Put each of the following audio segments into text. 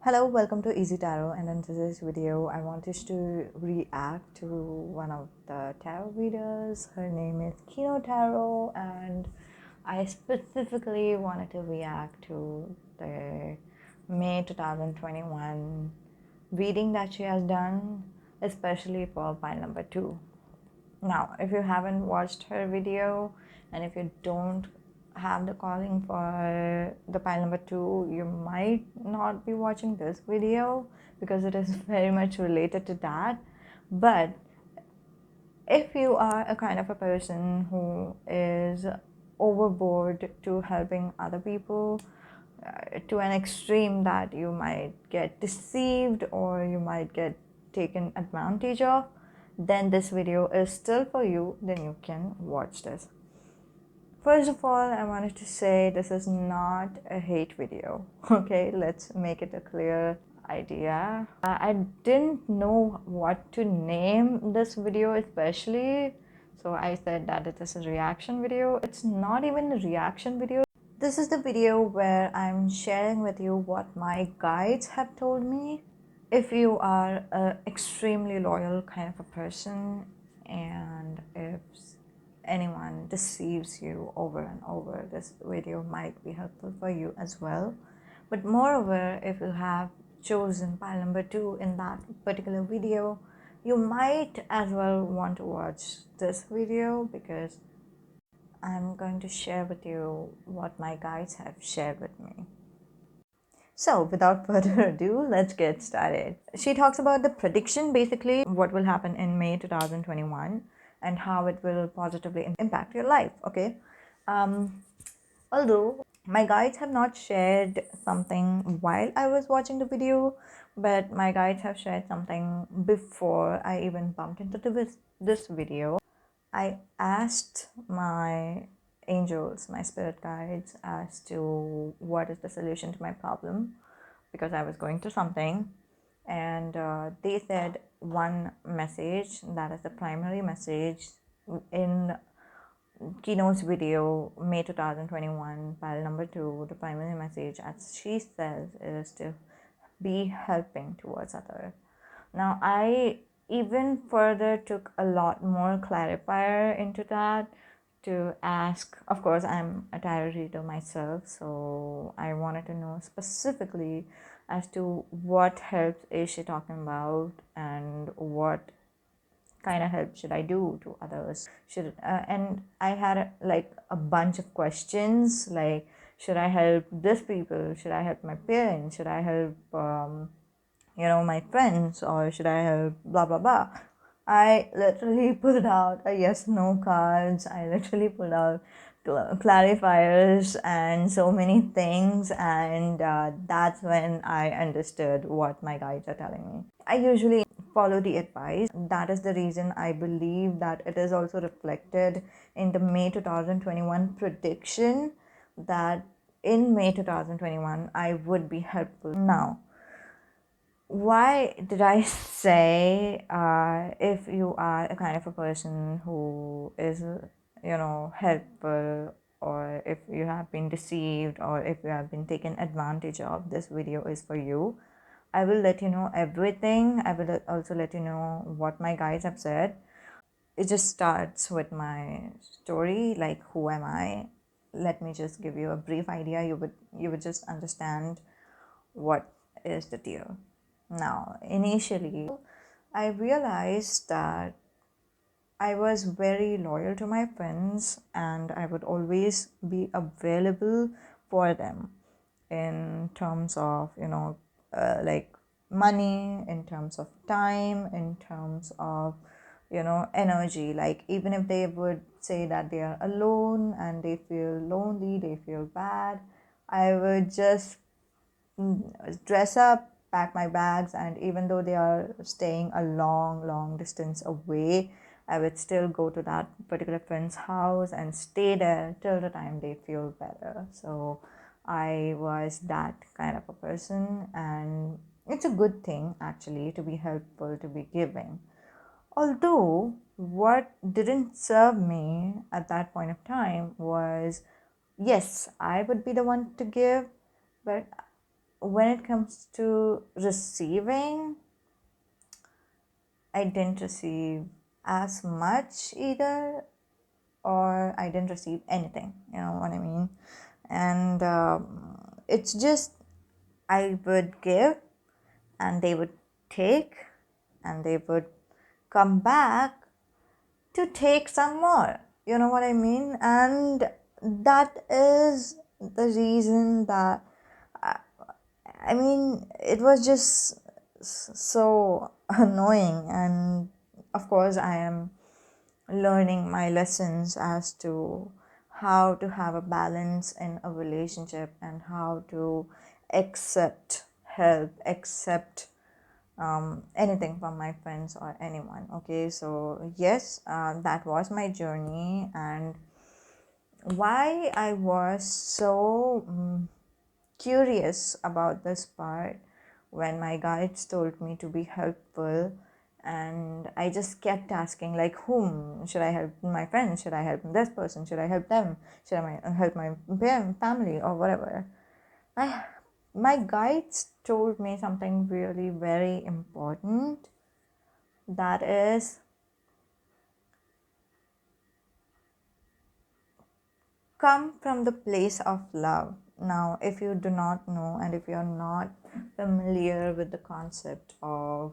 Hello, welcome to Easy Tarot, and in today's video I wanted to react to one of the tarot readers. Her name is Kino Tarot, and I specifically wanted to react to the May 2021 reading that she has done, especially for pile number 2. Now, if you haven't watched her video and if you don't have the calling for the pile number 2, you might not be watching this video because it is very much related to that. But if you are a kind of a person who is overboard to helping other people to an extreme that you might get deceived or you might get taken advantage of, then this video is still for you. Then you can watch this. First of all, I wanted to say this is not a hate video. Okay, let's make it a clear idea. I didn't know what to name this video, especially, so I said that it is a reaction video. It's not even a reaction video. This is the video where I'm sharing with you what my guides have told me. If you are an extremely loyal kind of a person, and if anyone deceives you over and over, this video might be helpful for you as well. But moreover, if you have chosen pile number 2 in that particular video, you might as well want to watch this video because I'm going to share with you what my guides have shared with me. So, without further ado, let's get started. She talks about the prediction, basically, what will happen in May 2021 and how it will positively impact your life. Okay. Although my guides have not shared something while I was watching the video, but my guides have shared something before I even bumped into this video. I asked my angels, my spirit guides, as to what is the solution to my problem because I was going through something, and they said one message, that is the primary message in Kino's video, May 2021, pile number 2. The primary message, as she says, is to be helping towards others. Now, I even further took a lot more clarifier into that to ask. Of course, I'm a tarot reader myself, so I wanted to know specifically as to what help is she talking about and what kind of help should I do to others. And I had like a bunch of questions like, should I help this people, should I help my parents, should I help my friends, or should I help blah blah blah. I literally pulled out a yes no cards. I literally pulled out clarifiers and so many things, and that's when I understood what my guides are telling me. I usually follow the advice. That is the reason I believe that it is also reflected in the May 2021 prediction, that in May 2021 I would be helpful. Now, why did I say if you are a kind of a person who is, helpful, or if you have been deceived, or if you have been taken advantage of, this video is for you. I will let you know everything. I will also let you know what my guides have said. It just starts with my story, like who am I. Let me just give you a brief idea. You would just understand what is the deal. Now, initially, I realized that I was very loyal to my friends and I would always be available for them in terms of, like money, in terms of time, in terms of, energy. Like, even if they would say that they are alone and they feel lonely, they feel bad, I would just dress up, pack my bags, and even though they are staying a long, long distance away, I would still go to that particular friend's house and stay there till the time they feel better. So I was that kind of a person, and it's a good thing actually to be helpful, to be giving. Although, what didn't serve me at that point of time was, yes, I would be the one to give, but when it comes to receiving, I didn't receive as much either, or I didn't receive anything, you know what I mean? And it's just I would give and they would take and they would come back to take some more, you know what I mean? And that is the reason that I mean, it was just so annoying. And of course, I am learning my lessons as to how to have a balance in a relationship and how to accept help, accept anything from my friends or anyone. Okay, so yes, that was my journey. And why I was so curious about this part when my guides told me to be helpful, and I just kept asking, like, whom should I help? My friends? Should I help this person? Should I help them? Should I help my family or whatever? I my guides told me something really very important, that is, come from the place of love. Now, if you do not know and if you're not familiar with the concept of,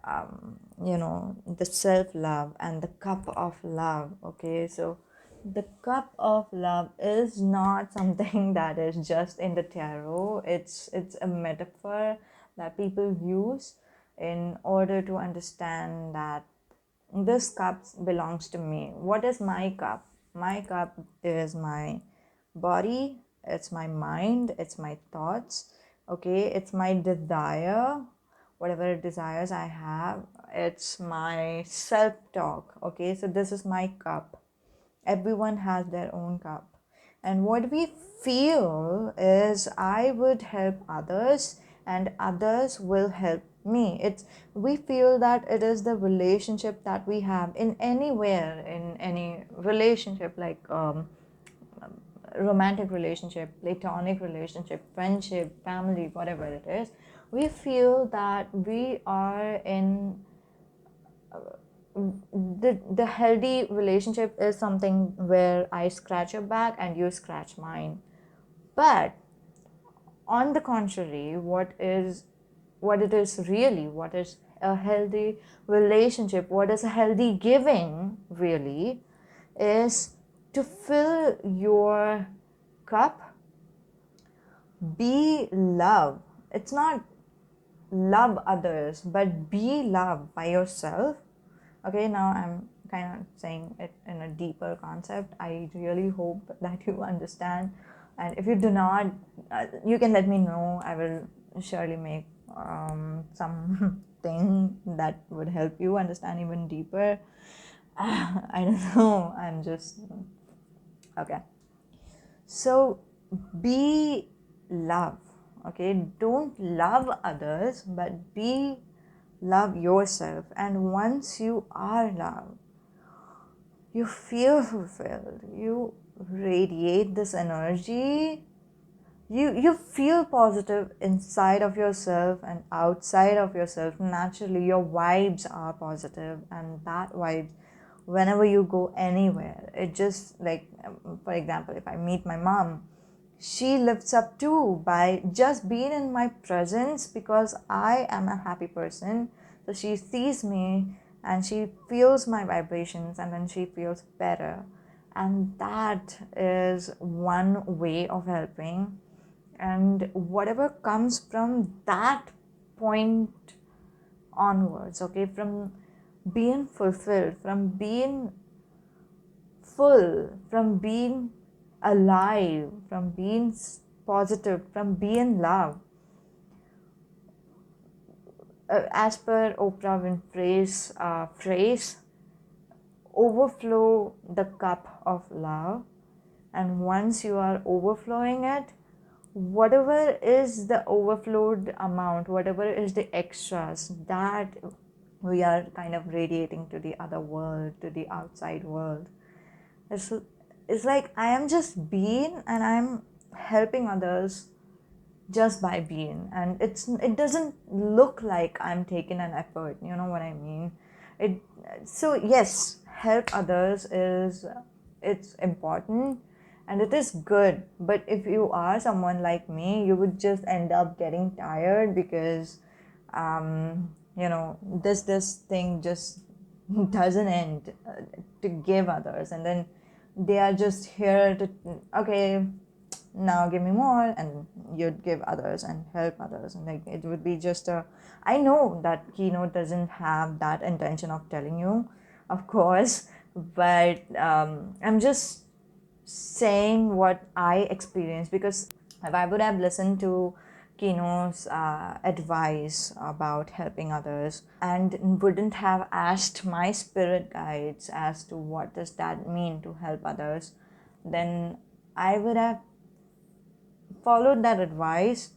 the self love and the cup of love, okay, so the cup of love is not something that is just in the tarot. It's a metaphor that people use in order to understand that this cup belongs to me. What is my cup? My cup is my body, it's my mind, it's my thoughts, okay, it's my desire, whatever desires I have, it's my self talk, okay, so this is my cup. Everyone has their own cup. And what we feel is, I would help others and others will help me. It's We feel that it is the relationship that we have in anywhere, in any relationship, like romantic relationship, platonic relationship, friendship, family, whatever it is. We feel that we are in the healthy relationship is something where I scratch your back and you scratch mine. But on the contrary, what it is really, what is a healthy relationship, what is a healthy giving really, is to fill your cup, be love. It's not love others, but be loved by yourself. Okay, now I'm kind of saying it in a deeper concept. I really hope that you understand. And if you do not, you can let me know. I will surely make something that would help you understand even deeper. I don't know. I'm just. Okay. So be love. Okay, don't love others, but be love yourself. And once you are love, you feel fulfilled, you radiate this energy, you feel positive inside of yourself and outside of yourself. Naturally your vibes are positive, and that vibe, whenever you go anywhere, it just like, for example, if I meet my mom, she lifts up too by just being in my presence, because I am a happy person. So she sees me and she feels my vibrations, and then she feels better. And that is one way of helping. And whatever comes from that point onwards, okay, from being fulfilled, from being full, from being alive, from being positive, from being love. As per Oprah Winfrey's phrase, overflow the cup of love. And once you are overflowing it, whatever is the overflowed amount, whatever is the extras, that we are kind of radiating to the other world, to the outside world. It's, it's like I am just being and I'm helping others just by being. And it doesn't look like I'm taking an effort, you know what I mean? It So yes, help others is, it's important and it is good, but if you are someone like me, you would just end up getting tired because this thing just doesn't end, to give others, and then they are just here to, okay, now give me more, and you'd give others and help others, and like it would be just a, I know that Kino doesn't have that intention of telling you, of course, but I'm just saying what I experienced, because if I would have listened to Kino's advice about helping others and wouldn't have asked my spirit guides as to what does that mean to help others, then I would have followed that advice.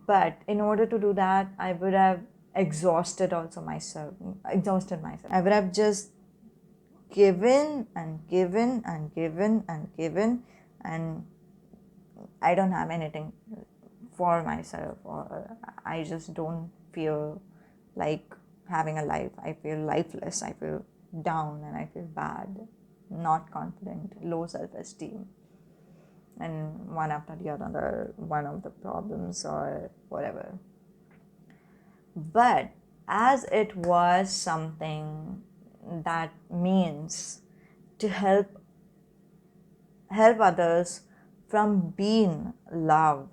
But in order to do that, I would have exhausted myself. I would have just given and given and given and given, and I don't have anything for myself, or I just don't feel like having a life. I feel lifeless, I feel down, and I feel bad, not confident, low self-esteem, and one after the other, one of the problems or whatever. But as it was something that means to help others from being love,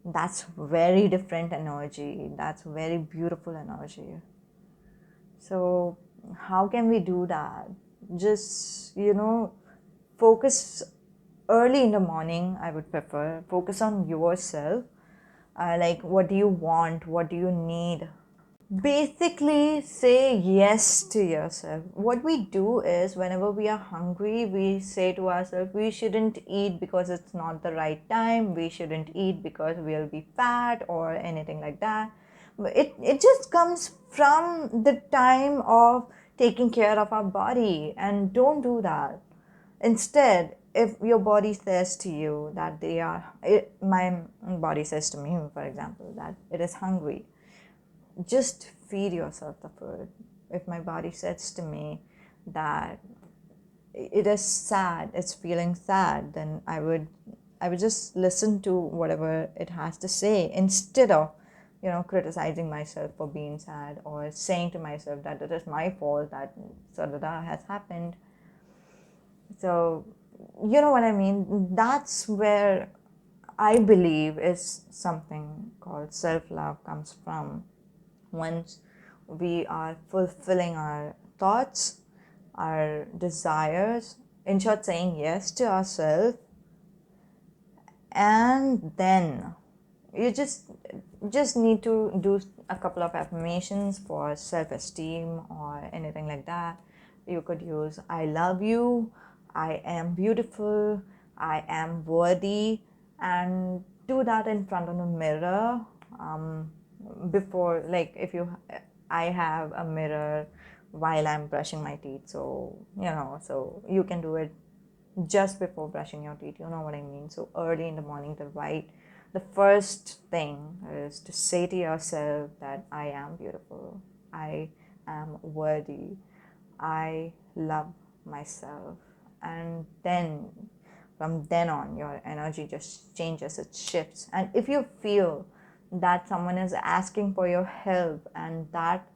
that's very different energy, that's very beautiful energy. So how can we do that? Just focus early in the morning. I would prefer focus on yourself, like what do you want, what do you need. Basically say yes to yourself. What we do is, whenever we are hungry, we say to ourselves, we shouldn't eat because it's not the right time, we shouldn't eat because we'll be fat or anything like that. But it just comes from the time of taking care of our body, and don't do that. Instead, if your body says to you that my body says to me, for example, that it is hungry, just feed yourself the food. If my body says to me that it is sad, it's feeling sad, then I would just listen to whatever it has to say, instead of criticizing myself for being sad, or saying to myself that it is my fault that sadada has happened. So you know what I mean? That's where I believe is something called self-love comes from. Once we are fulfilling our thoughts, our desires, in short, saying yes to ourselves, and then you just need to do a couple of affirmations for self-esteem or anything like that. You could use I love you, I am beautiful, I am worthy, and do that in front of the mirror. Before, like, if you I have a mirror while I'm brushing my teeth, so so you can do it just before brushing your teeth, you know what I mean? So early in the morning, the first thing is to say to yourself that I am beautiful, I am worthy, I love myself. And then from then on, your energy just changes, it shifts. And if you feel that someone is asking for your help and that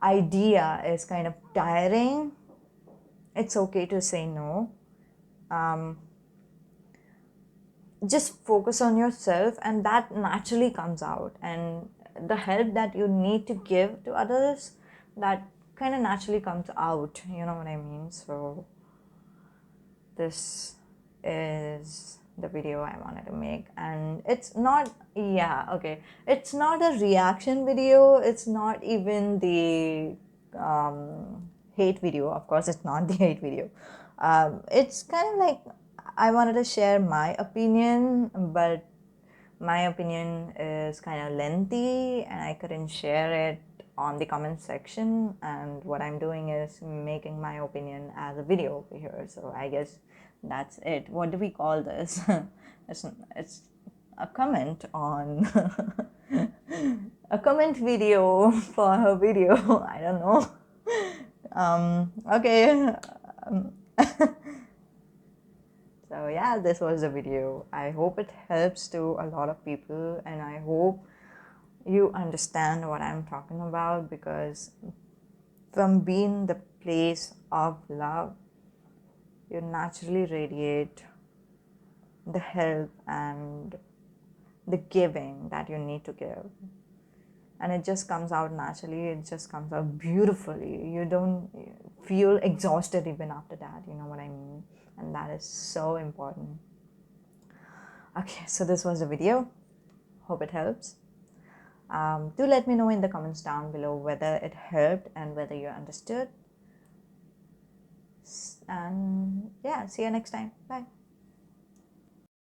idea is kind of tiring, it's okay to say no. Just focus on yourself, and that naturally comes out, and the help that you need to give to others, that kind of naturally comes out, you know what I mean? So this is the video I wanted to make, and it's not, yeah, okay, it's not a reaction video, it's not even the hate video, of course it's not the hate video. It's kind of like I wanted to share my opinion, but my opinion is kind of lengthy and I couldn't share it on the comment section, and what I'm doing is making my opinion as a video over here. So I guess that's it. What do we call this? It's a comment on a comment video for her video. I don't know. Okay. Um, so yeah, this was the video. I hope it helps to a lot of people, and I hope you understand what I'm talking about, because from being the place of love, you naturally radiate the help and the giving that you need to give, and it just comes out naturally, it just comes out beautifully. You don't feel exhausted even after that, you know what I mean? And that is so important. Okay, so this was the video. Hope it helps. Do let me know in the comments down below whether it helped and whether you understood. And yeah, see you next time. Bye.